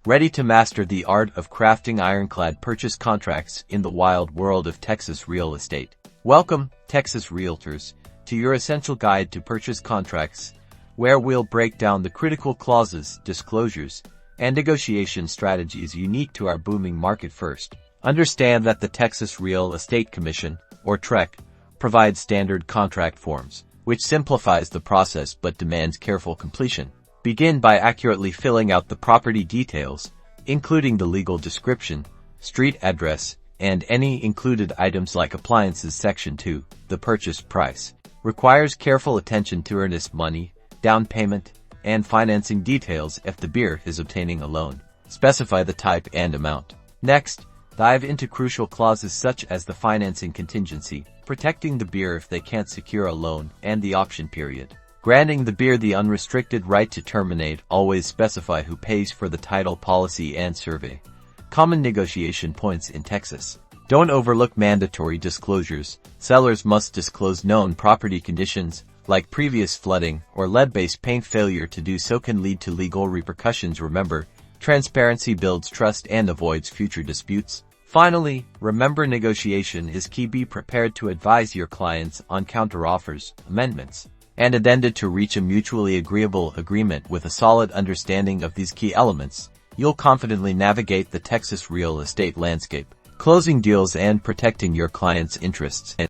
Ready to master the art of crafting ironclad purchase contracts in the wild world of Texas real estate? Welcome, Texas Realtors, to your essential guide to purchase contracts, where we'll break down the critical clauses, disclosures, and negotiation strategies unique to our booming market. First, understand that the Texas Real Estate Commission, or TREC, provides standard contract forms, which simplifies the process but demands careful completion. Begin by accurately filling out the property details, including the legal description, street address, and any included items like appliances. Section 2, the purchase price, requires careful attention to earnest money, down payment, and financing details. If the buyer is obtaining a loan, specify the type and amount. Next, dive into crucial clauses such as the financing contingency, protecting the buyer if they can't secure a loan, and the option period, granting the buyer the unrestricted right to terminate. Always specify who pays for the title policy and survey. Common negotiation points in Texas. Don't overlook mandatory disclosures. Sellers must disclose known property conditions, like previous flooding or lead-based paint. Failure to do so can lead to legal repercussions. Remember, transparency builds trust and avoids future disputes. Finally, remember, negotiation is key. Be prepared to advise your clients on counteroffers, amendments, and addenda to reach a mutually agreeable agreement. With a solid understanding of these key elements, you'll confidently navigate the Texas real estate landscape, closing deals and protecting your clients' interests.